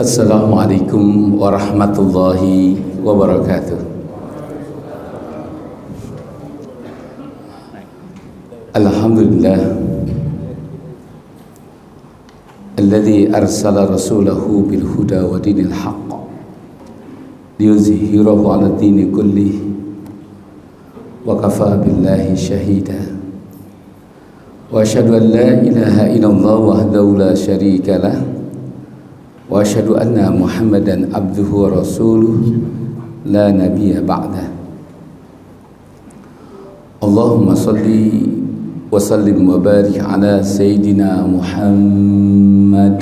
Assalamualaikum warahmatullahi wabarakatuh. Alhamdulillah alladzi arsala rasulahu bil huda wa dinil haqq liyuzhirahu 'ala dini kullih wa kafa billahi shahida wa asyhadu an la ilaha illallah wahdahu la syarika lah wa asyhadu anna Muhammadan abduhu wa rasuluh la nabiyya ba'dah. Allahumma salli wa sallim wa barik ala sayyidina Muhammad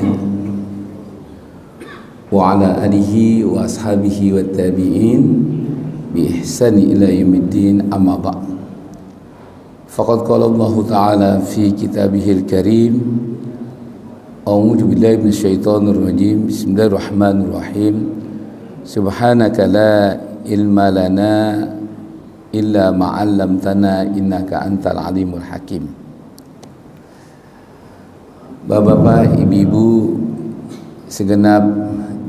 wa ala alihi wa ashabihi wa tabi'in bi ihsani ila yaumiddin, amma ba'd. Faqad qala Allah ta'ala fi kitabihil karim, a'udzu billahi minasyaitonir rajim. Bismillahirrahmanirrahim. Subhanaka la ilma lana illa ma 'allamtana innaka antal alimul hakim. Bapak-bapak, ibu-ibu, segenap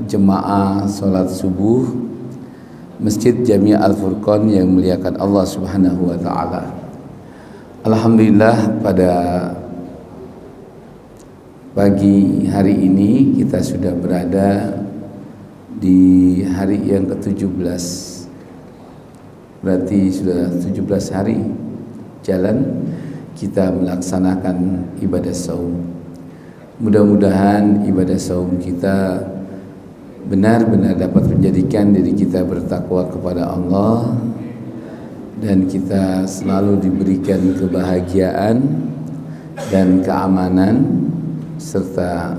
jemaah salat subuh Masjid Jami' Al-Furqan yang muliakan Allah Subhanahu wa taala. Alhamdulillah, pada pagi hari ini kita sudah berada di hari yang ke-17. Berarti sudah 17 hari jalan kita melaksanakan ibadah saum. Mudah-mudahan ibadah saum kita benar-benar dapat menjadikan diri kita bertakwa kepada Allah, dan kita selalu diberikan kebahagiaan dan keamanan, serta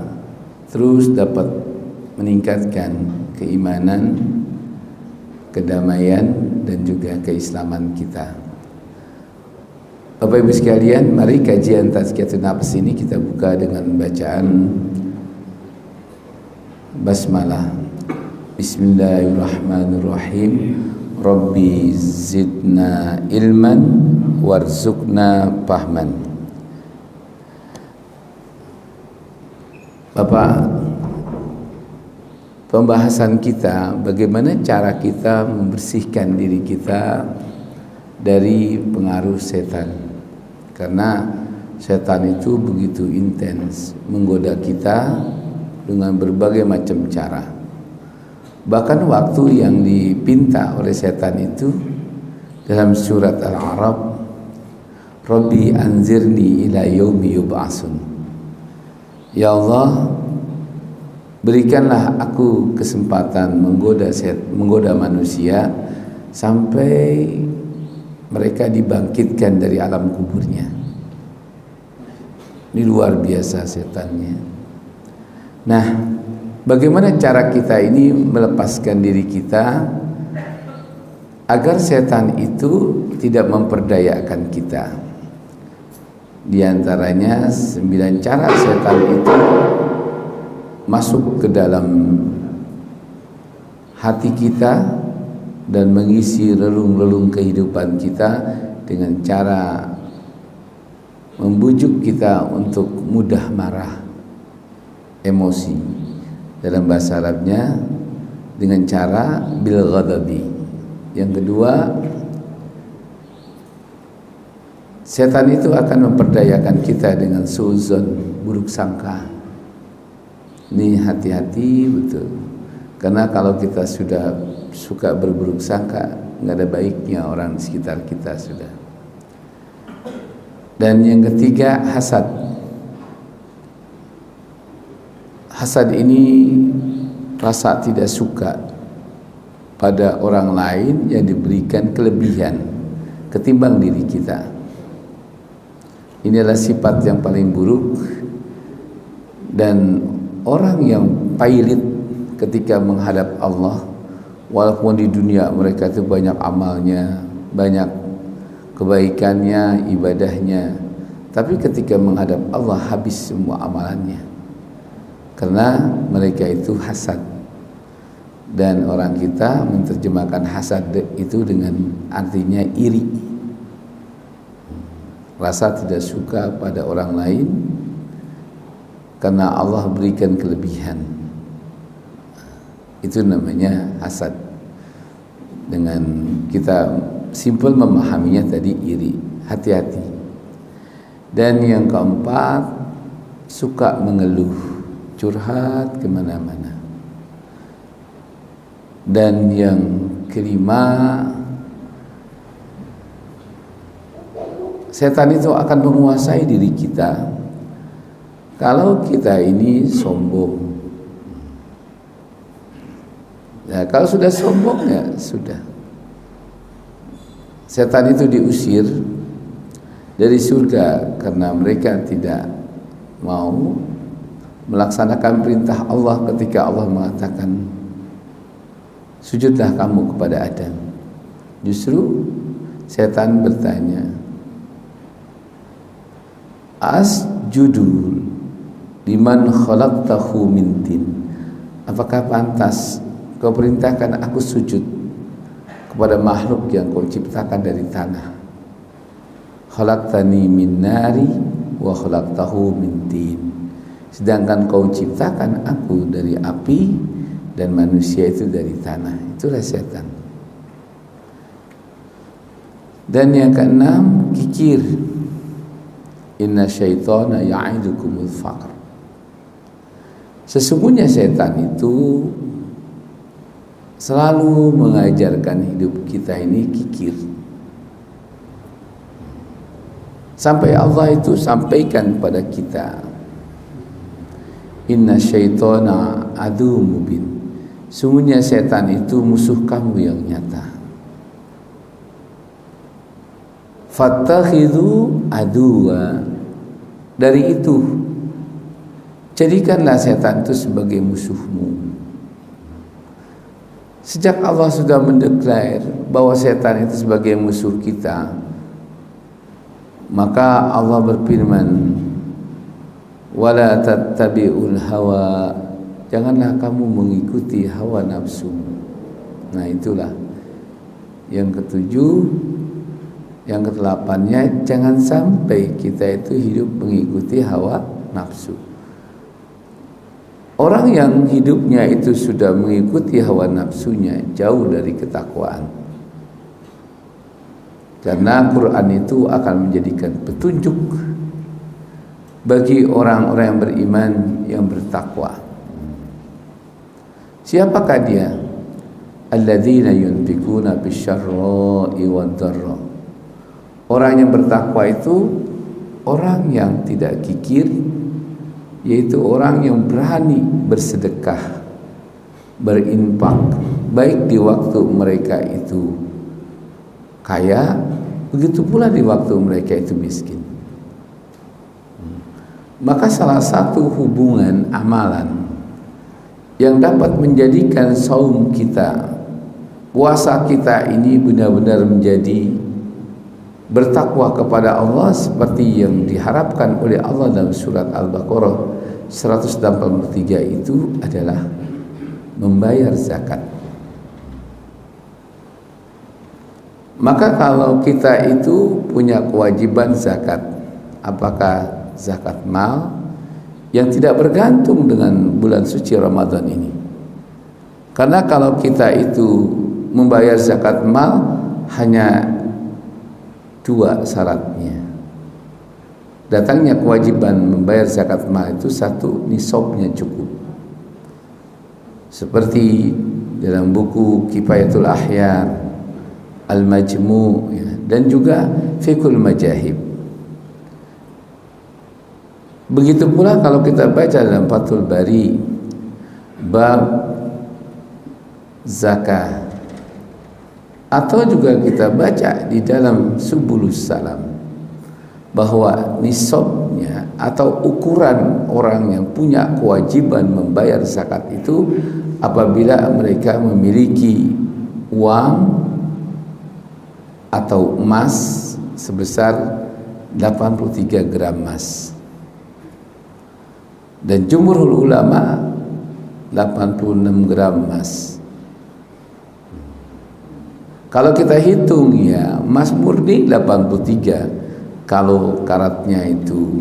terus dapat meningkatkan keimanan, kedamaian, dan juga keislaman kita. Bapak Ibu sekalian, mari kajian Tazkiyatun Nafs ini kita buka dengan bacaan basmalah. Bismillahirrahmanirrahim. Rabbi zidna ilman warzuqna fahman. Bapak, pembahasan kita bagaimana cara kita membersihkan diri kita dari pengaruh setan. Karena setan itu begitu intens menggoda kita dengan berbagai macam cara. Bahkan waktu yang dipinta oleh setan itu dalam surat Al-A'raf, Rabbi anzirni ila yaumi yub'atsun. Ya Allah, berikanlah aku kesempatan menggoda manusia sampai mereka dibangkitkan dari alam kuburnya. Ini luar biasa setannya. Nah, bagaimana cara kita ini melepaskan diri kita agar setan itu tidak memperdayakan kita? Di antaranya 9 cara setan itu masuk ke dalam hati kita dan mengisi relung-relung kehidupan kita dengan cara membujuk kita untuk mudah marah, emosi. Dalam bahasa Arabnya dengan cara bil ghadabi. Yang kedua, setan itu akan memperdayakan kita dengan suuzon, buruk sangka. Ini hati-hati betul. Karena kalau kita sudah suka berburuk sangka, nggak ada baiknya orang di sekitar kita sudah. Dan yang ketiga, hasad. Hasad ini rasa tidak suka pada orang lain yang diberikan kelebihan ketimbang diri kita. Ini adalah sifat yang paling buruk, dan orang yang pailit ketika menghadap Allah, walaupun di dunia mereka itu banyak amalnya, banyak kebaikannya, ibadahnya, tapi ketika menghadap Allah habis semua amalannya, karena mereka itu hasad. Dan orang kita menerjemahkan hasad itu dengan artinya iri, rasa tidak suka pada orang lain karena Allah berikan kelebihan. Itu namanya hasad. Dengan kita simpel memahaminya tadi, iri. Hati-hati. Dan yang keempat, suka mengeluh, curhat kemana-mana. Dan yang kelima, setan itu akan menguasai diri kita kalau kita ini sombong. Ya, kalau sudah sombong ya sudah. Setan itu diusir dari surga karena mereka tidak mau melaksanakan perintah Allah ketika Allah mengatakan sujudlah kamu kepada Adam. Justru setan bertanya, asjudu liman khalaqtahu min tin. Apakah pantas kau perintahkan aku sujud kepada makhluk yang kau ciptakan dari tanah? Khalaqtani min nari wa khalaqtahu min tin. Sedangkan kau ciptakan aku dari api dan manusia itu dari tanah. Itulah setan. Dan yang keenam, kikir. Inna syaitana ya'idukumul faqr. Sesungguhnya setan itu selalu mengajarkan hidup kita ini kikir. Sampai Allah itu sampaikan pada kita, inna syaitana adu mubin. Sungguhnya setan itu musuh kamu yang nyata. Fattakhidhu aduwa. Dari itu jadikanlah setan itu sebagai musuhmu. Sejak Allah sudah mendeklar bahwa setan itu sebagai musuh kita, maka Allah berfirman, wala tattabi'ul hawa. Janganlah kamu mengikuti hawa nafsu. Nah, itulah yang ketujuh. Yang kedelapannya, jangan sampai kita itu hidup mengikuti hawa nafsu. Orang yang hidupnya itu sudah mengikuti hawa nafsunya jauh dari ketakwaan. Karena Quran itu akan menjadikan petunjuk bagi orang-orang yang beriman, yang bertakwa. Siapakah dia? Alladzina yunfikuna bisyarra'i wad-dharra. Orang yang bertakwa itu orang yang tidak kikir, yaitu orang yang berani bersedekah, berinfak, baik di waktu mereka itu kaya, begitu pula di waktu mereka itu miskin. Maka salah satu hubungan amalan yang dapat menjadikan saum kita, puasa kita ini benar-benar menjadi bertakwa kepada Allah seperti yang diharapkan oleh Allah dalam surat Al-Baqarah 183 itu adalah membayar zakat. Maka kalau kita itu punya kewajiban zakat, apakah zakat mal yang tidak bergantung dengan bulan suci Ramadan ini? Karena kalau kita itu membayar zakat mal hanya dua syaratnya. Datangnya kewajiban membayar zakat mal itu satu, nisabnya cukup. Seperti dalam buku Kifayatul Ahyar, Al-Majmu' ya, dan juga Fiqhul Majahib. Begitu pula kalau kita baca dalam Fathul Bari bab zakah, atau juga kita baca di dalam Subulus Salam bahwa nisabnya atau ukuran orang yang punya kewajiban membayar zakat itu apabila mereka memiliki uang atau emas sebesar 83 gram emas, dan jumhurul ulama 86 gram emas. Kalau kita hitung ya, emas murni 83, Kalau karatnya itu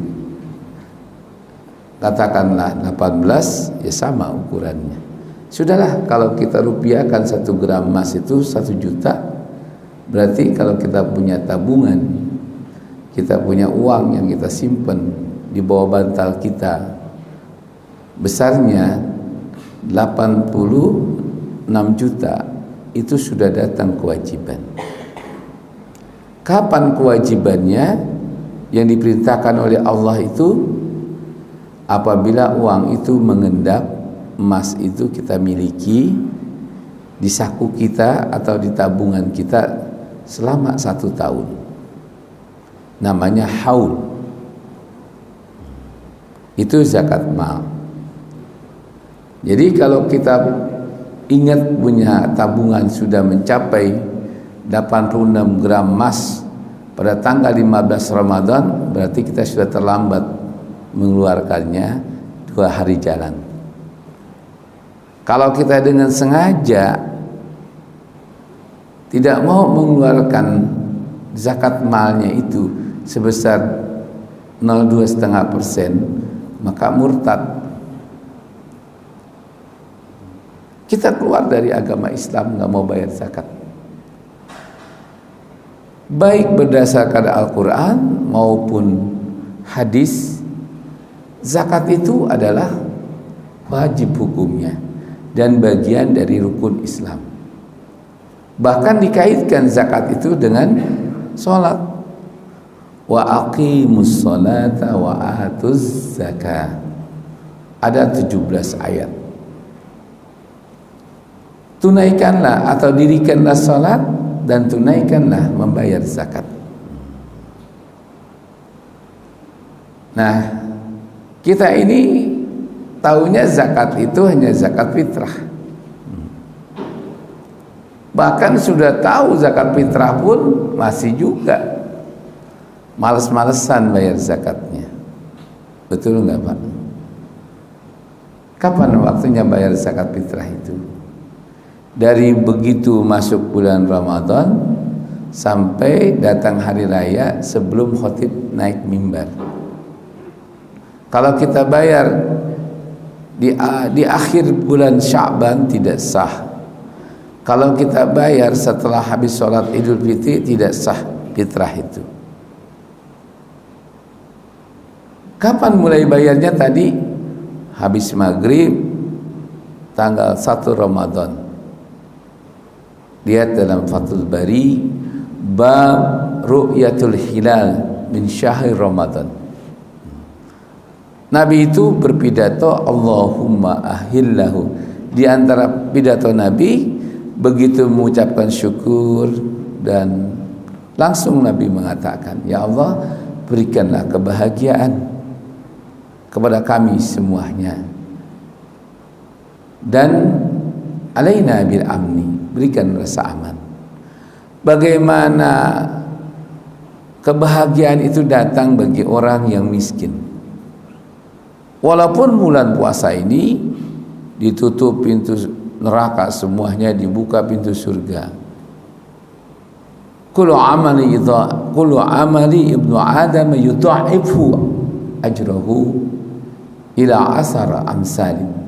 katakanlah 18, ya sama ukurannya. Sudahlah, kalau kita rupiahkan 1 gram emas itu 1 juta, berarti kalau kita punya tabungan, kita punya uang yang kita simpan di bawah bantal kita, besarnya 86 juta, itu sudah datang kewajiban. Kapan kewajibannya? Yang diperintahkan oleh Allah itu apabila uang itu mengendap, emas itu kita miliki di saku kita atau di tabungan kita selama 1 tahun. Namanya haul. Itu zakat mal. Jadi kalau kita ingat punya tabungan sudah mencapai 86 gram emas pada tanggal 15 Ramadan, berarti kita sudah terlambat mengeluarkannya 2 hari jalan. Kalau kita dengan sengaja tidak mau mengeluarkan zakat malnya itu sebesar 0,2,5%, maka murtad. Kita keluar dari agama Islam, nggak mau bayar zakat. Baik berdasarkan Al-Quran maupun hadis, zakat itu adalah wajib hukumnya dan bagian dari rukun Islam. Bahkan dikaitkan zakat itu dengan sholat. Wa aqimus sholata wa atuz zakah. Ada 17 ayat. Tunaikanlah atau dirikanlah sholat dan tunaikanlah membayar zakat. Nah, kita ini tahunya zakat itu hanya zakat fitrah. Bahkan sudah tahu zakat fitrah pun masih juga males-malesan bayar zakatnya. Betul nggak Pak? Kapan waktunya bayar zakat fitrah itu? Dari begitu masuk bulan Ramadan sampai datang hari raya sebelum khotib naik mimbar. Kalau kita bayar di akhir bulan Sya'ban tidak sah. Kalau kita bayar setelah habis sholat Idul Fitri tidak sah fitrah itu. Kapan mulai bayarnya tadi? Habis maghrib tanggal 1 Ramadan. Lihat dalam Fathul Bari bab ru'yatul hilal min syahri Ramadan. Nabi itu berpidato Allahumma ahillahu. Di antara pidato Nabi begitu mengucapkan syukur dan langsung Nabi mengatakan, ya Allah berikanlah kebahagiaan kepada kami semuanya dan alaina bil amni, berikan rasa aman. Bagaimana kebahagiaan itu datang bagi orang yang miskin. Walaupun bulan puasa ini ditutup pintu neraka semuanya, dibuka pintu surga. Kullu amali ibnu Adam yudha'ifu ajrahu ila asara amsalin.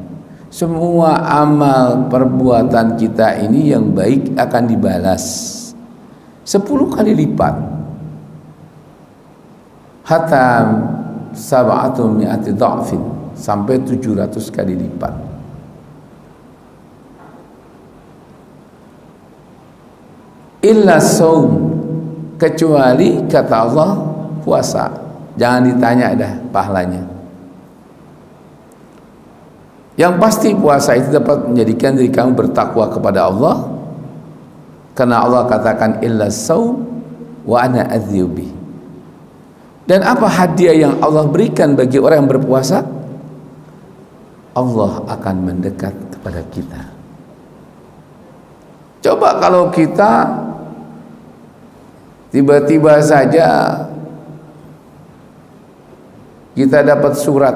Semua amal perbuatan kita ini yang baik akan dibalas 10 kali lipat. Hatta 700 dha'fin, sampai 700 kali lipat. Illa saum, kecuali kata Allah puasa. Jangan ditanya dah pahalanya. Yang pasti puasa itu dapat menjadikan diri kamu bertakwa kepada Allah, karena Allah katakan illa saum wa ana adziyubi. Dan apa hadiah yang Allah berikan bagi orang yang berpuasa? Allah akan mendekat kepada kita. Coba kalau kita tiba-tiba saja kita dapat surat,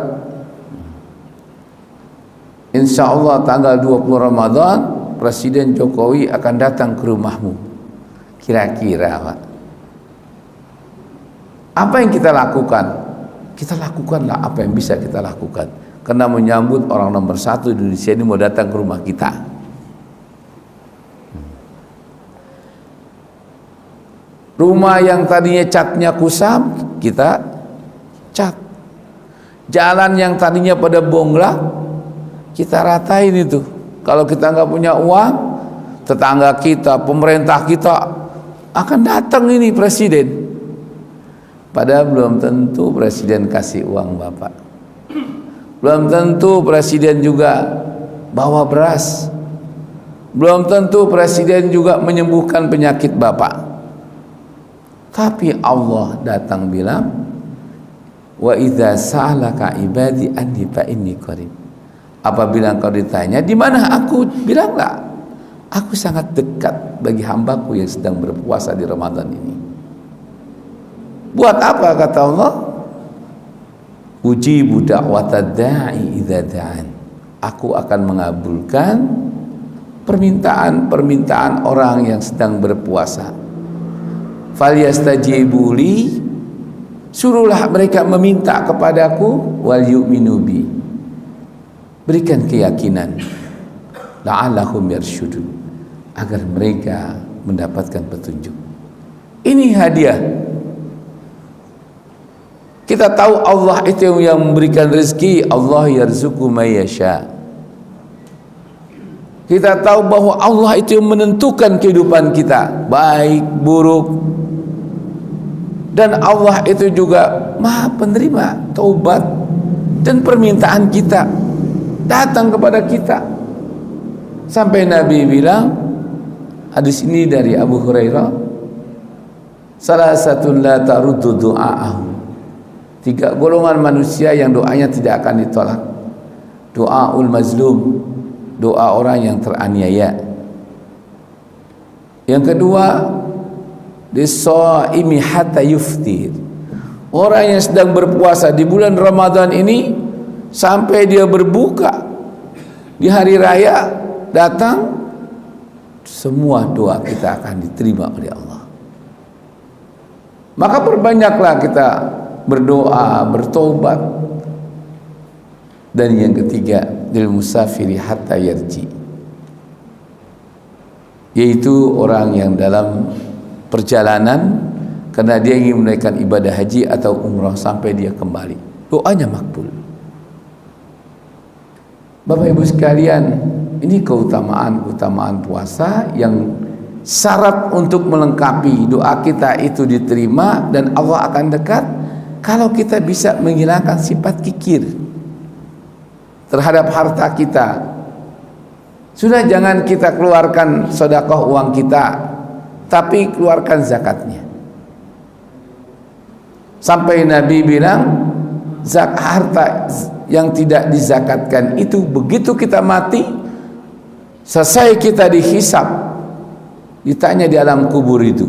insya Allah tanggal 20 Ramadan Presiden Jokowi akan datang ke rumahmu. Kira-kira Pak, Apa yang kita lakukan? Kita lakukanlah apa yang bisa kita lakukan, karena menyambut orang nomor 1 di Indonesia ini mau datang ke rumah kita. Rumah yang tadinya catnya kusam, kita cat. Jalan yang tadinya pada bonglak, kita ratain itu. Kalau kita nggak punya uang, tetangga kita, pemerintah kita akan datang ini presiden. Padahal belum tentu presiden kasih uang Bapak. Belum tentu presiden juga bawa beras. Belum tentu presiden juga menyembuhkan penyakit Bapak. Tapi Allah datang bilang, wa idza sa'alaka ibadi anni fa inni qarib. Apabila engkau ditanya di mana aku, bilanglah aku sangat dekat bagi hambaku yang sedang berpuasa di Ramadan ini. Buat apa kata Allah? Ujibu da'watad da'i idza da'an. Aku akan mengabulkan permintaan orang yang sedang berpuasa. Falyastajibu li, suruhlah mereka meminta kepadaku, wal yu'minu bi, berikan keyakinan, la'allahum yarsyudun, agar mereka mendapatkan petunjuk. Ini hadiah. Kita tahu Allah itu yang memberikan rezeki. Allah yarzuqu may yasha. Kita tahu bahwa Allah itu yang menentukan kehidupan kita, baik buruk. Dan Allah itu juga Maha penerima taubat dan permintaan kita datang kepada kita. Sampai Nabi bilang, hadis ini dari Abu Hurairah, salah satu la taruddu du'a'ahu. 3 golongan manusia yang doanya tidak akan ditolak. Doaul mazlum, doa orang yang teraniaya. Yang kedua, dis-shaimi hatta yuftir, orang yang sedang berpuasa di bulan Ramadan ini sampai dia berbuka di hari raya datang, semua doa kita akan diterima oleh Allah. Maka perbanyaklah kita berdoa, bertobat. Dan yang ketiga, lil musafiri hatta yarji, yaitu orang yang dalam perjalanan karena dia ingin menunaikan ibadah haji atau umrah sampai dia kembali, doanya makbul. Bapak Ibu sekalian, ini keutamaan puasa yang syarat untuk melengkapi doa kita itu diterima dan Allah akan dekat kalau kita bisa menghilangkan sifat kikir terhadap harta kita. Sudah, jangan kita keluarkan sedekah uang kita, tapi keluarkan zakatnya. Sampai Nabi bilang, harta yang tidak dizakatkan itu begitu kita mati, selesai kita dihisab, ditanya di alam kubur itu,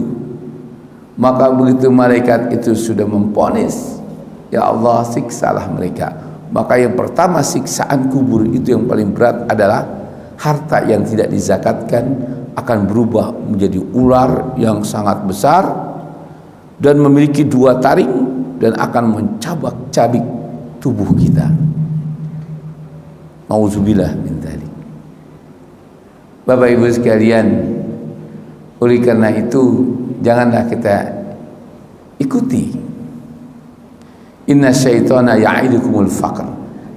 maka begitu malaikat itu sudah memvonis, ya Allah siksalah mereka, maka yang pertama siksaan kubur itu yang paling berat adalah harta yang tidak dizakatkan akan berubah menjadi ular yang sangat besar dan memiliki 2 taring dan akan mencabik-cabik tubuh kita. Nauzubillah min dzalik. Bapak Ibu sekalian, oleh karena itu janganlah kita ikuti inna syaitana ya'idukumul faqr.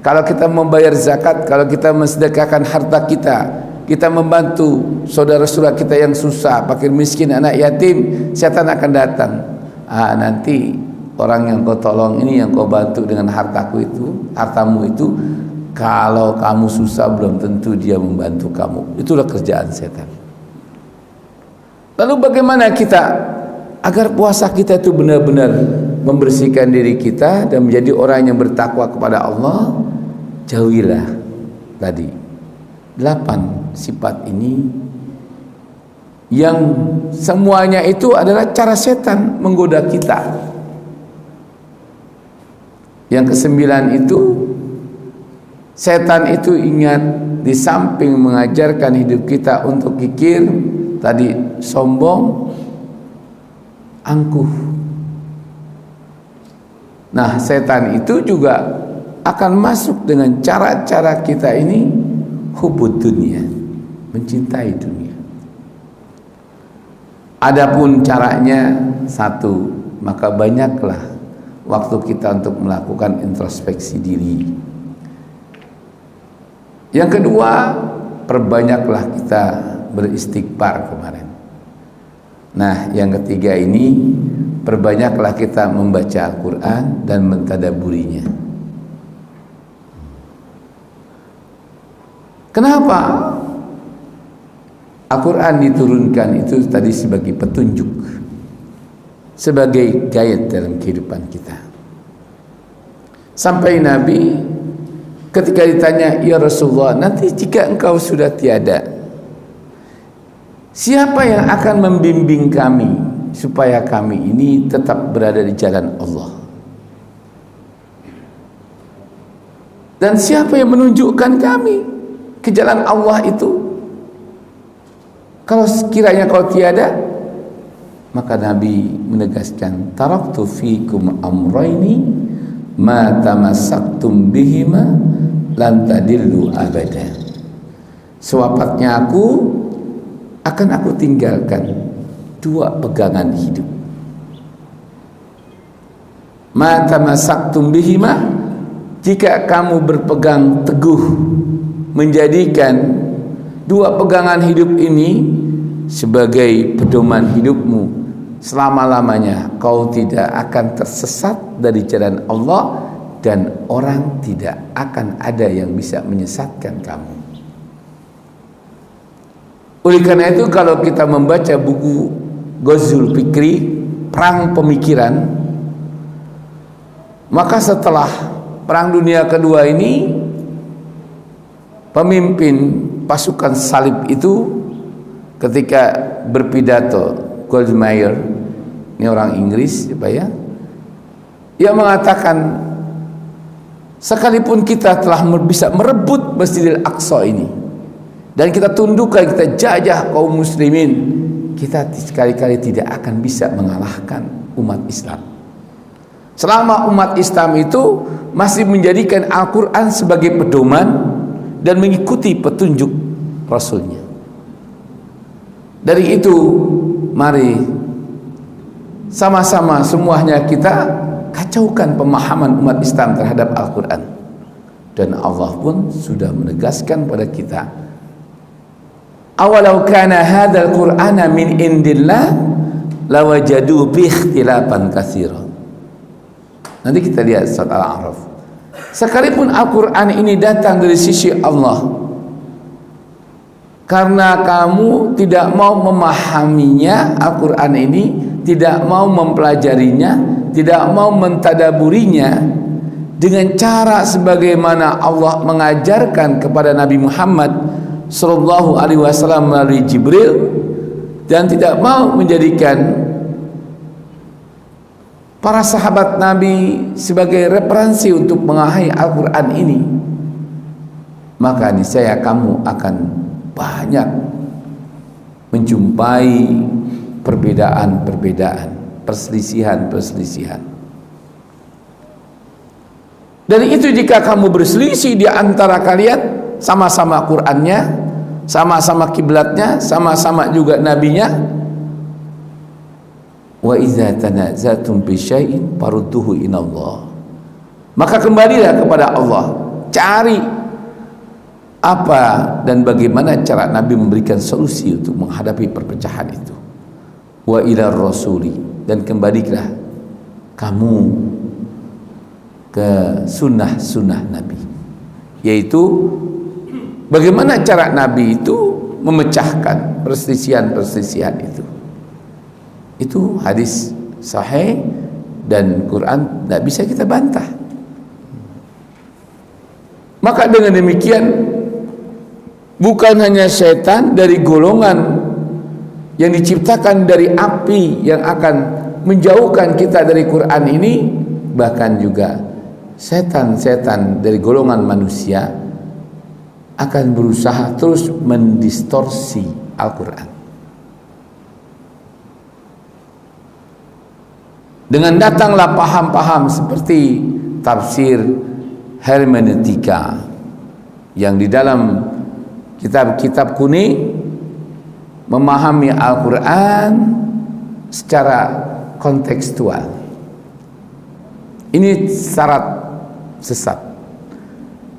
Kalau kita membayar zakat, kalau kita mensedekahkan harta kita, kita membantu saudara-saudara kita yang susah, fakir miskin, anak yatim, setan akan datang. Nanti orang yang kau tolong ini, yang kau bantu dengan hartamu itu, kalau kamu susah belum tentu dia membantu kamu. Itulah kerjaan setan. Lalu bagaimana kita agar puasa kita itu benar-benar membersihkan diri kita dan menjadi orang yang bertakwa kepada Allah? Jauhilah tadi 8 sifat ini yang semuanya itu adalah cara setan menggoda kita. Yang ke-9 itu, setan itu ingat, di samping mengajarkan hidup kita untuk kikir tadi, sombong, angkuh, Nah, setan itu juga akan masuk dengan cara-cara kita ini, hubud dunia, mencintai dunia. Adapun caranya satu, maka banyaklah waktu kita untuk melakukan introspeksi diri. Yang kedua, perbanyaklah kita beristighfar kemarin. Nah, yang ketiga ini, perbanyaklah kita membaca Al-Quran dan mentadaburinya. Kenapa Al-Quran diturunkan itu tadi sebagai petunjuk, sebagai guide dalam kehidupan kita. Sampai Nabi ketika ditanya, "Ya Rasulullah, nanti jika engkau sudah tiada, siapa yang akan membimbing kami supaya kami ini tetap berada di jalan Allah? Dan siapa yang menunjukkan kami ke jalan Allah itu? Kalau sekiranya kau tiada," maka Nabi menegaskan, "Taraktu fikum amrayni ma tamassaktum bihima lan tadillu abada." Sewafatnya aku tinggalkan dua pegangan hidup. Ma tamassaktum bihima, jika kamu berpegang teguh menjadikan dua pegangan hidup ini sebagai pedoman hidupmu, selama-lamanya kau tidak akan tersesat dari jalan Allah, dan orang tidak akan ada yang bisa menyesatkan kamu. Oleh karena itu, kalau kita membaca buku Ghazwul Fikri, perang pemikiran, maka setelah Perang Dunia Kedua ini, pemimpin pasukan salib itu ketika berpidato, Goldmeier, ini orang Inggris, ya, ia mengatakan, sekalipun kita telah bisa merebut Masjidil Aqsa ini dan kita tundukkan, kita jajah kaum muslimin, kita sekali-kali tidak akan bisa mengalahkan umat Islam. Selama umat Islam itu masih menjadikan Al-Quran sebagai pedoman dan mengikuti petunjuk Rasulnya. Dari itu, mari sama-sama semuanya kita kacaukan pemahaman umat Islam terhadap Al-Quran. Dan Allah pun sudah menegaskan pada kita, "Awalau kana hadzal Qur'ana min indillah lawajadu fi ikhtilafan katsira." Nanti kita lihat surat Al-A'raf. Sekalipun Al-Quran ini datang dari sisi Allah, karena kamu tidak mau memahaminya, Al-Quran ini tidak mau mempelajarinya, tidak mau mentadaburinya dengan cara sebagaimana Allah mengajarkan kepada Nabi Muhammad sallallahu alaihi wasallam melalui Jibril, dan tidak mau menjadikan para sahabat Nabi sebagai referensi untuk mengahai Al-Quran ini, maka niscaya kamu akan banyak menjumpai perbedaan-perbedaan, perselisihan-perselisihan. Dari itu, jika kamu berselisih di antara kalian, sama-sama Qur'annya, sama-sama kiblatnya, sama-sama juga nabinya, wa idza tanazatum bi syai'in farudduhu ila Allah, maka kembalilah kepada Allah, cari apa dan bagaimana cara Nabi memberikan solusi untuk menghadapi perpecahan itu. Wa ila rasuli, dan kembalilah kamu ke sunnah-sunnah Nabi, yaitu bagaimana cara Nabi itu memecahkan perselisihan-perselisihan itu. Itu hadis sahih dan Quran tidak bisa kita bantah. Maka dengan demikian, bukan hanya setan dari golongan yang diciptakan dari api yang akan menjauhkan kita dari Quran ini, bahkan juga setan-setan dari golongan manusia akan berusaha terus mendistorsi Al-Quran. Dengan datanglah paham-paham seperti tafsir hermeneutika yang di dalam kitab-kitab kuning memahami Al-Quran secara kontekstual. Ini syarat sesat.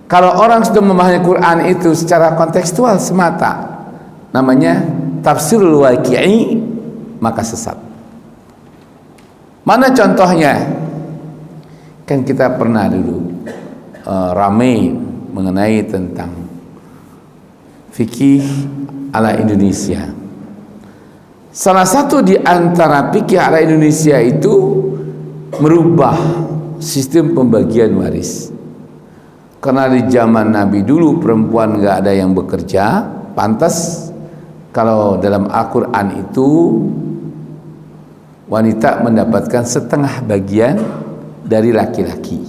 Kalau orang sudah memahami Quran itu secara kontekstual semata, namanya tafsirul waqi'i, maka sesat. Mana contohnya? Kan kita pernah dulu ramai mengenai tentang fikih ala Indonesia. Salah satu di antara fikih ala Indonesia itu merubah sistem pembagian waris. Karena di zaman Nabi dulu perempuan nggak ada yang bekerja, pantas kalau dalam Al-Quran itu wanita mendapatkan setengah bagian dari laki-laki.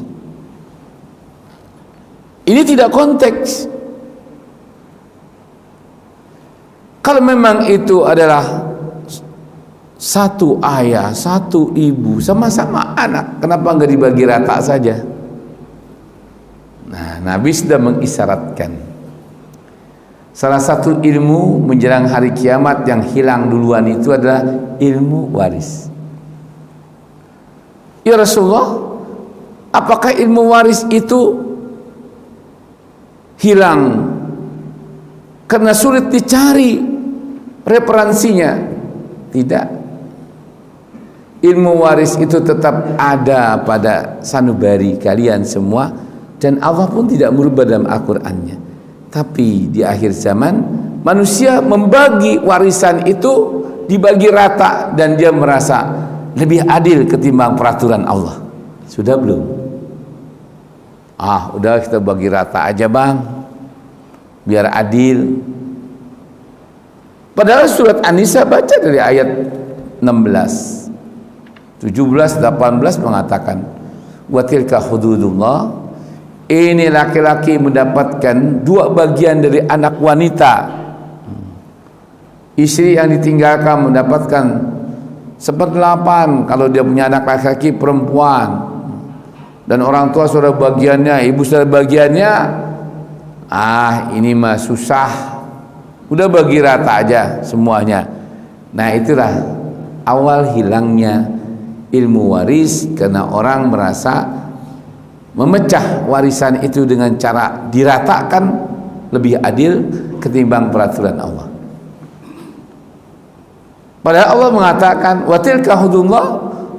Ini tidak konteks. Kalau memang itu adalah satu ayah, satu ibu, sama-sama anak, kenapa nggak dibagi rata saja? Nah, Nabi sudah mengisyaratkan salah satu ilmu menjelang hari kiamat yang hilang duluan itu adalah ilmu waris. Ya Rasulullah, apakah ilmu waris itu hilang karena sulit dicari referensinya? Tidak. Ilmu waris itu tetap ada pada sanubari kalian semua, dan Allah pun tidak merubah dalam Al-Qur'annya. Tapi di akhir zaman manusia membagi warisan itu dibagi rata dan dia merasa lebih adil ketimbang peraturan Allah. Sudah belum? Udah kita bagi rata aja bang, biar adil. Padahal surat An-Nisa baca dari ayat 16, 17, 18 mengatakan wa tilka hududullah. Ini laki-laki mendapatkan 2 bagian dari anak wanita. Istri yang ditinggalkan mendapatkan 1/8 kalau dia punya anak laki-laki perempuan. Dan orang tua sudah bagiannya, ibu sudah bagiannya. Ini mah susah. Udah bagi rata aja semuanya. Nah, itulah awal hilangnya ilmu waris, karena orang merasa memecah warisan itu dengan cara diratakan lebih adil ketimbang peraturan Allah. Padahal Allah mengatakan wa tilka hududullah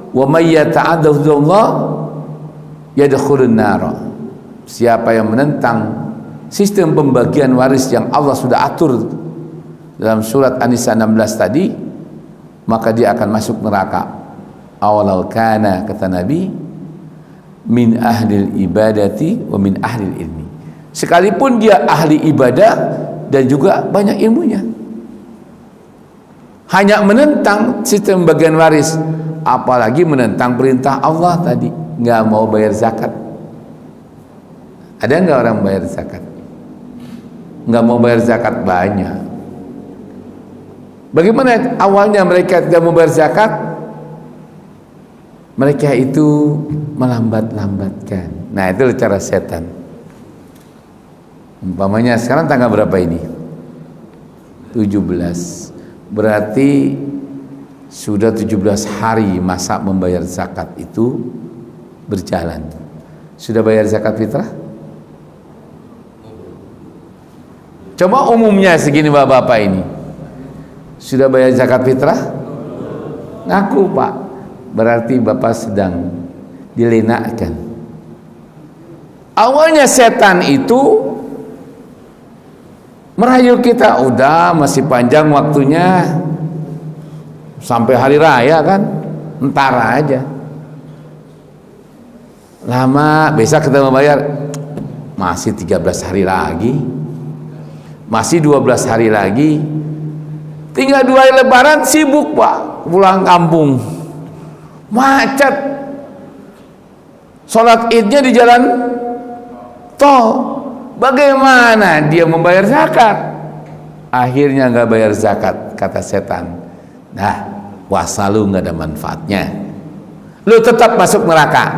wa may yata'adda hududullah yadkhulun nar. Siapa yang menentang sistem pembagian waris yang Allah sudah atur dalam surat An-Nisa 16 tadi, maka dia akan masuk neraka. Awalau kana, kata Nabi, min ahlil ibadati wa min ahlil ilmi. Sekalipun dia ahli ibadah dan juga banyak ilmunya, hanya menentang sistem bagian waris, apalagi menentang perintah Allah tadi, nggak mau bayar zakat. Ada nggak orang bayar zakat? Nggak mau bayar zakat banyak. Bagaimana awalnya mereka tidak mau bayar zakat? Mereka itu melambat-lambatkan. Nah, itu cara setan. Umpamanya sekarang tanggal berapa ini? 17. Berarti sudah 17 hari masa membayar zakat itu berjalan. Sudah bayar zakat fitrah? Coba umumnya segini bapak-bapak ini. Sudah bayar zakat fitrah? Ngaku pak. Berarti bapak sedang dilenakkan. Awalnya setan itu merayu kita, udah masih panjang waktunya sampai hari raya kan, entar aja. Lama, besok kita membayar, masih 13 hari lagi, masih 12 hari lagi, tinggal 2 hari lebaran, sibuk pak, pulang kampung, macet, sholat idnya di jalan tol. Bagaimana dia membayar zakat? Akhirnya nggak bayar zakat, kata setan. Nah, wasalu nggak ada manfaatnya. lu tetap masuk neraka.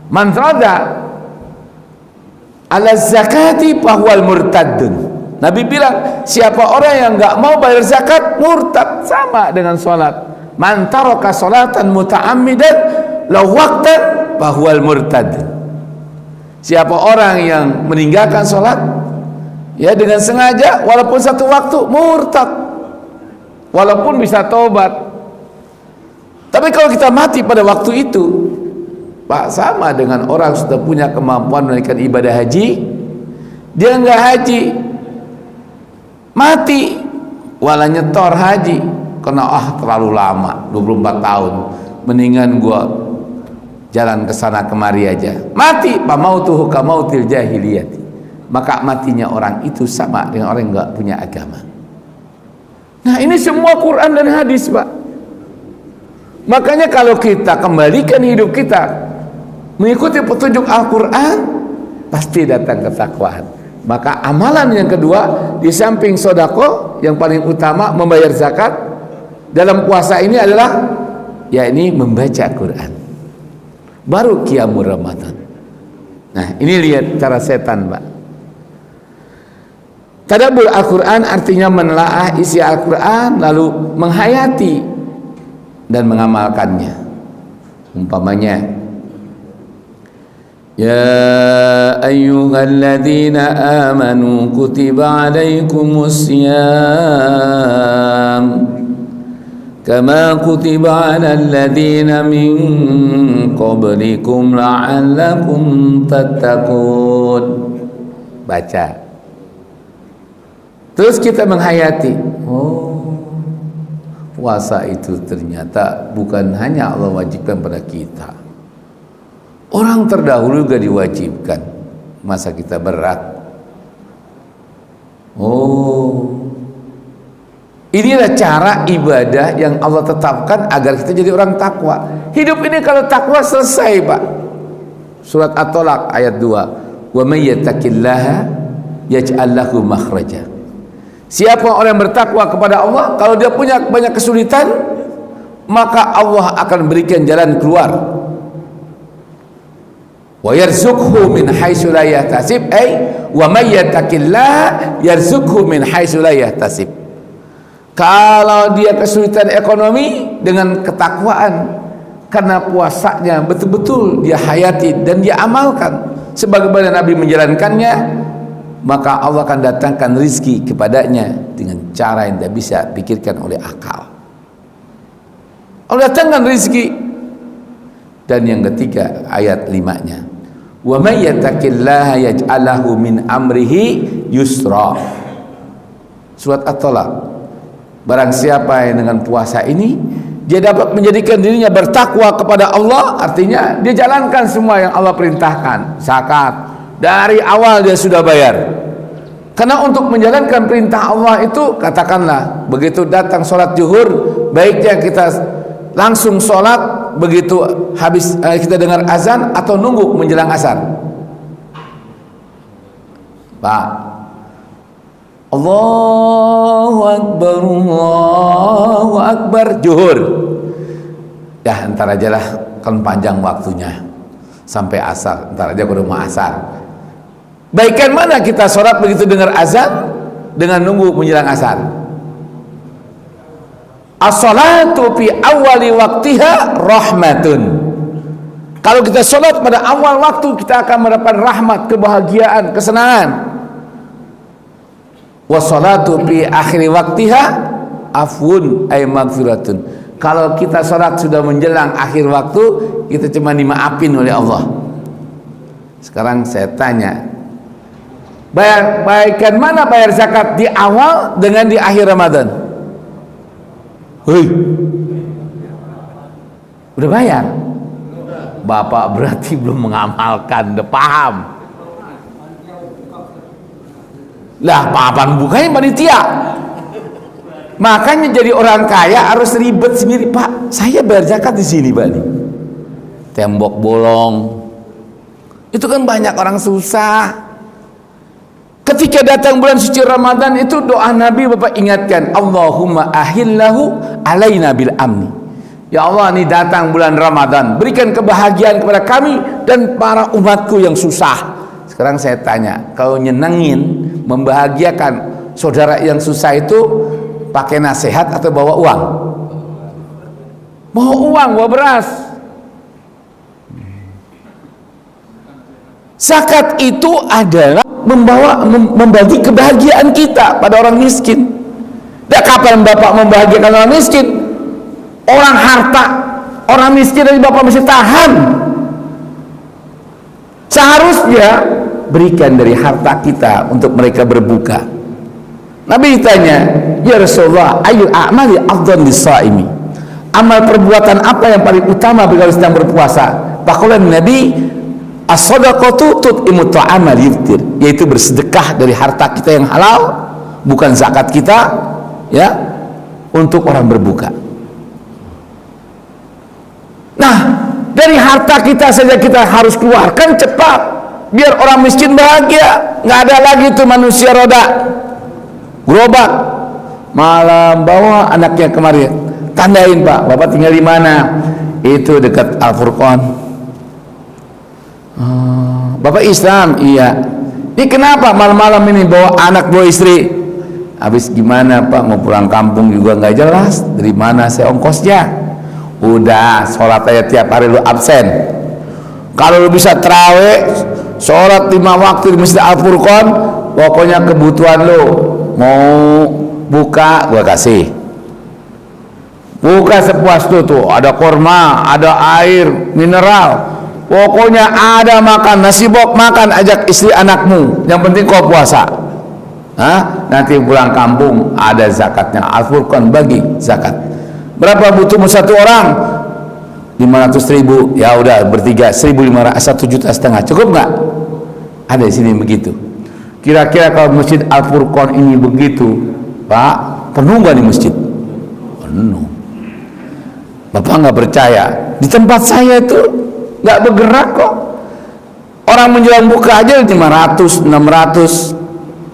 Man rada ala zakati fahuwal murtadun. Nabi bilang, siapa orang yang enggak mau bayar zakat, murtad, sama dengan salat. Man taraka salatan muta'ammidan law waqtan fahuwal murtad. Siapa orang yang meninggalkan salat ya dengan sengaja walaupun satu waktu, murtad. Walaupun bisa tobat. Tapi kalau kita mati pada waktu itu, Pak, sama dengan orang sudah punya kemampuan menunaikan ibadah haji, dia enggak haji, mati wala nyetor haji karena terlalu lama 24 tahun, mendingan gua jalan ke sana kemari aja, mati. Pamautuhu kamautil jahiliyati. Maka matinya orang itu sama dengan orang yang enggak punya agama. Nah, ini semua Quran dan hadis, Pak. Makanya kalau kita kembalikan hidup kita mengikuti petunjuk Al-Quran, pasti datang ketakwaan. Maka amalan yang kedua, di samping sodako, yang paling utama membayar zakat dalam puasa ini adalah yakni membaca Quran, baru qiyamul Ramadan. Nah, ini lihat cara setan, Pak. Tadabbur Al-Quran artinya menelaah isi Al-Quran lalu menghayati dan mengamalkannya. Umpamanya, ya ayyuhalladzina amanu kutiba alaikumus syiyam kama kutiba alal ladzina min qablikum la'allakum tattaqun. Baca. Terus kita menghayati, oh, puasa itu ternyata bukan hanya Allah wajibkan pada kita, orang terdahulu juga diwajibkan. Masa kita berat? Oh, inilah cara ibadah yang Allah tetapkan agar kita jadi orang takwa. Hidup ini kalau takwa selesai, Pak. Surat At-Tolak ayat 2. Wa may yattaqillaha yaj'al lahu makhraja. Siapa orang yang bertakwa kepada Allah, kalau dia punya banyak kesulitan, maka Allah akan berikan jalan keluar. Wa yarzuqhu min haitsu la yahtasib, wa may yattaqillaha yarzuqhu min haitsu la yahtasib. Kalau dia kesulitan ekonomi, dengan ketakwaan karena puasanya betul-betul dia hayati dan dia amalkan sebagaimana Nabi menjalankannya, maka Allah akan datangkan rizki kepadanya dengan cara yang tidak bisa pikirkan oleh akal. Allah datangkan rizki. Dan yang ketiga ayat 5-nya, wa may yattaqillaha yaj'al lahu min amrihi yusra. Surat At-Tolak. Barang siapa yang dengan puasa ini dia dapat menjadikan dirinya bertakwa kepada Allah, artinya dia jalankan semua yang Allah perintahkan. Zakat dari awal dia sudah bayar. Karena untuk menjalankan perintah Allah itu, katakanlah begitu datang sholat zuhur, baiknya kita langsung sholat begitu habis kita dengar azan atau nunggu menjelang asar. Pak, Allahu Akbar zuhur. Ya, ntar aja lah, kan panjang waktunya sampai asar, ntar aja ke rumah asar. Baikkan mana kita sholat begitu dengar azan dengan nunggu menjelang asar? As-salatu fi awali waktiha rahmatun. Kalau kita sholat pada awal waktu, kita akan mendapat rahmat, kebahagiaan, kesenangan. Was-salatu fi akhiri waktiha afwun ay maghfiratun. Kalau kita sholat sudah menjelang akhir waktu, kita cuma dimaafin oleh Allah. Sekarang saya tanya, baikkan mana bayar zakat di awal dengan di akhir Ramadan? Hei, udah bayar? Bapak berarti belum mengamalkan, udah paham. Lah, papan bukanya panitia. Makanya jadi orang kaya harus ribet sendiri. Pak, saya bayar zakat di sini, Pak. Tembok bolong. Itu kan banyak orang susah. Ketika datang bulan suci Ramadan itu doa Nabi Bapak ingatkan, Allahumma ahillahu alaina bil amni. Ya Allah, ini datang bulan Ramadan, berikan kebahagiaan kepada kami dan para umatku yang susah. Sekarang saya tanya, kalau nyenengin, membahagiakan saudara yang susah itu pakai nasihat atau bawa uang? Bawa uang, bawa beras. Zakat itu adalah membagi kebahagiaan kita pada orang miskin. Dan kapan Bapak membahagiakan orang miskin? Orang harta, orang miskin dari Bapak mesti tahan. Seharusnya berikan dari harta kita untuk mereka berbuka. Nabi ditanya, ya Rasulullah, ayu a'mali afdal lis-shaimi? Amal perbuatan apa yang paling utama bagi orang sedang berpuasa? Faqala Nabi, as-shadaqatu tut'imu ta'amal yuftir, yaitu bersedekah dari harta kita yang halal, bukan zakat kita, ya, untuk orang berbuka. Nah, dari harta kita saja kita harus keluarkan cepat, biar orang miskin bahagia. Nggak ada lagi tuh manusia roda gerobak, malah bawa anaknya kemarin, tandain Pak, Bapak tinggal di mana? Itu dekat Al-Furqan. Bapak Islam? Iya. Ini kenapa malam-malam ini bawa anak, bawa istri? Habis gimana Pak, mau pulang kampung juga nggak jelas, dari mana saya ongkosnya? Udah, sholat aja tiap hari lu absen. Kalau lu bisa terawih, sholat 5 waktu di Masjid Al-Furqan, pokoknya kebutuhan lu mau buka gua kasih, buka sepuas tuh, ada korma, ada air mineral, pokoknya ada makan, nasi bok makan, ajak istri anakmu, yang penting kau puasa. Nanti pulang kampung ada zakatnya. Al-Furqan bagi zakat. Berapa butuhmu satu orang? 500.000. Ya udah bertiga 1.500, 1,5 juta. Cukup nggak? Ada di sini begitu. Kira-kira kalau Masjid Al-Furqan ini begitu, Pak, penuh nggak di masjid? Penuh. Bapak nggak percaya? Di tempat saya itu nggak bergerak kok. Orang menjelang buka aja 500, 600.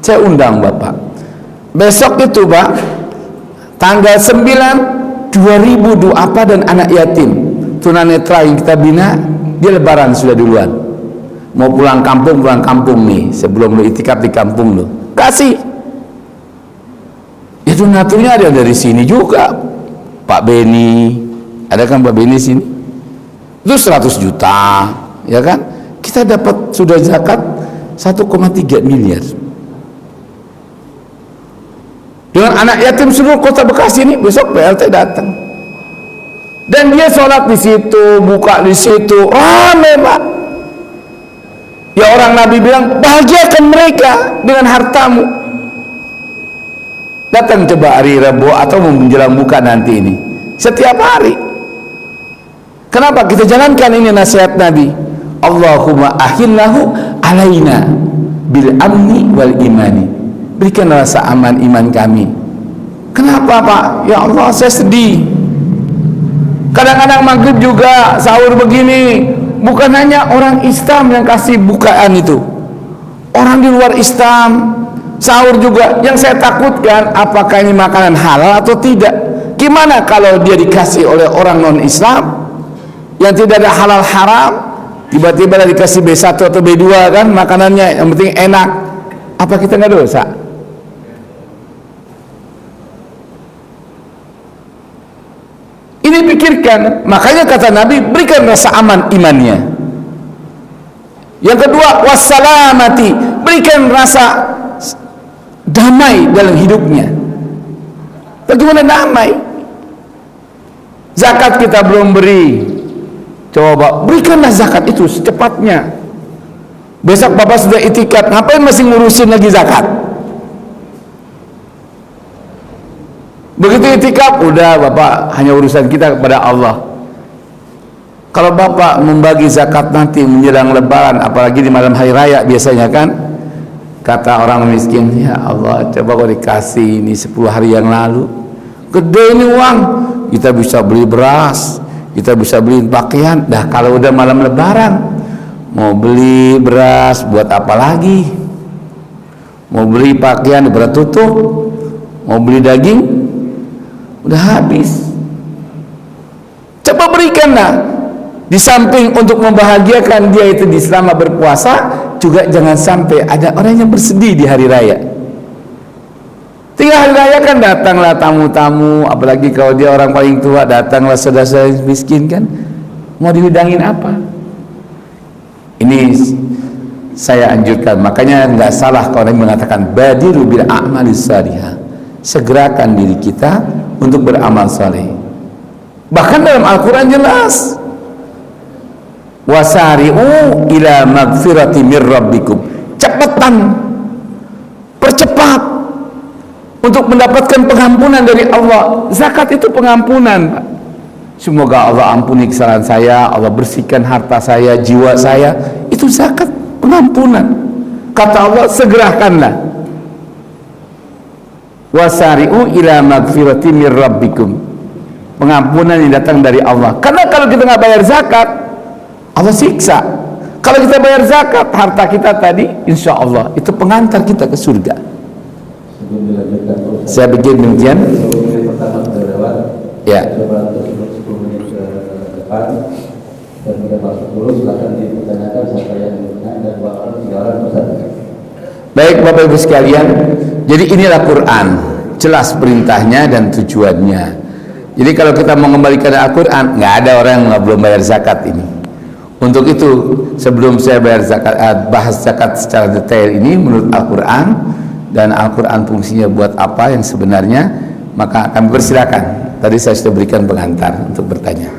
Saya undang Bapak. Besok itu Pak, tanggal 9, 2.000 duafa dan anak yatim tunanetra yang kita bina, dia lebaran sudah duluan. Mau pulang kampung nih, sebelum lu itikaf di kampung lu, kasih. Itu donaturnya ada dari sini juga. Pak Beni, ada kan Pak Beni sini? Itu 100 juta, ya kan? Kita dapat sudah zakat 1,3 miliar. Dengan anak yatim seluruh kota Bekasi ini, besok PLT datang. Dan dia sholat di situ, buka di situ, rame Pak. Ya orang Nabi bilang, bahagiakan mereka dengan hartamu. Datang coba hari Rabu atau menjelang buka nanti ini, setiap hari. Kenapa kita jalankan ini nasihat Nabi? Allahumma ahillahu alaina bil amni wal imani. Berikan rasa aman iman kami. Kenapa Pak? Ya Allah, saya sedih. Kadang-kadang maghrib juga sahur begini, bukan hanya orang Islam yang kasih bukaan itu, orang di luar Islam sahur juga. Yang saya takutkan, apakah ini makanan halal atau tidak? Gimana kalau dia dikasih oleh orang non Islam yang tidak ada halal haram, tiba-tiba dikasih B1 atau B2 kan makanannya, yang penting enak, apa kita nggak dosa? Ini pikirkan. Makanya kata Nabi, berikan rasa aman imannya. Yang kedua, wassalamati, berikan rasa damai dalam hidupnya. Bagaimana damai? Zakat kita belum beri, coba berikanlah zakat itu secepatnya. Besok Bapak sudah itikaf, ngapain masih ngurusin lagi zakat? Begitu itikaf, udah Bapak hanya urusan kita kepada Allah. Kalau Bapak membagi zakat nanti menjelang lebaran, apalagi di malam hari raya biasanya kan, kata orang miskin, ya Allah, coba kau dikasih ini 10 hari yang lalu, gede ini uang, kita bisa beli beras, kita bisa beli pakaian. Dah kalau udah malam lebaran, mau beli beras buat apa lagi? Mau beli pakaian berat tutup, mau beli daging, udah habis. Coba berikanlah. Di samping untuk membahagiakan dia itu di selama berpuasa, juga jangan sampai ada orang yang bersedih di hari raya. Tinggal hari raya kan datanglah tamu-tamu, apalagi kalau dia orang paling tua, datanglah saudara-saudara miskin kan. Mau dihidangin apa? Ini saya anjurkan, makanya nggak salah kalau orang mengatakan badiru bil a'malis salihah. Segerakan diri kita untuk beramal saleh. Bahkan dalam Al-Quran jelas, wasari'u ila magfirati mir rabbikum. Cepetan, percepat untuk mendapatkan pengampunan dari Allah. Zakat itu pengampunan. Semoga Allah ampuni kesalahan saya, Allah bersihkan harta saya, jiwa saya. Itu zakat pengampunan. Kata Allah, segerakanlah. Wasari'u ila magfirati mir rabbikum. Pengampunan yang datang dari Allah. Karena kalau kita nggak bayar zakat, Allah siksa. Kalau kita bayar zakat, harta kita tadi, insya Allah itu pengantar kita ke surga. Saya bikin demikian. Ya. Baik Bapak Ibu sekalian, jadi inilah Quran, jelas perintahnya dan tujuannya. Jadi kalau kita mau mengembalikan Al-Quran, nggak ada orang yang belum bayar zakat ini. Untuk itu, sebelum saya bahas zakat secara detail ini menurut Al-Quran, dan Al-Quran fungsinya buat apa yang sebenarnya, maka kami persilakan. Tadi saya sudah berikan pengantar untuk bertanya.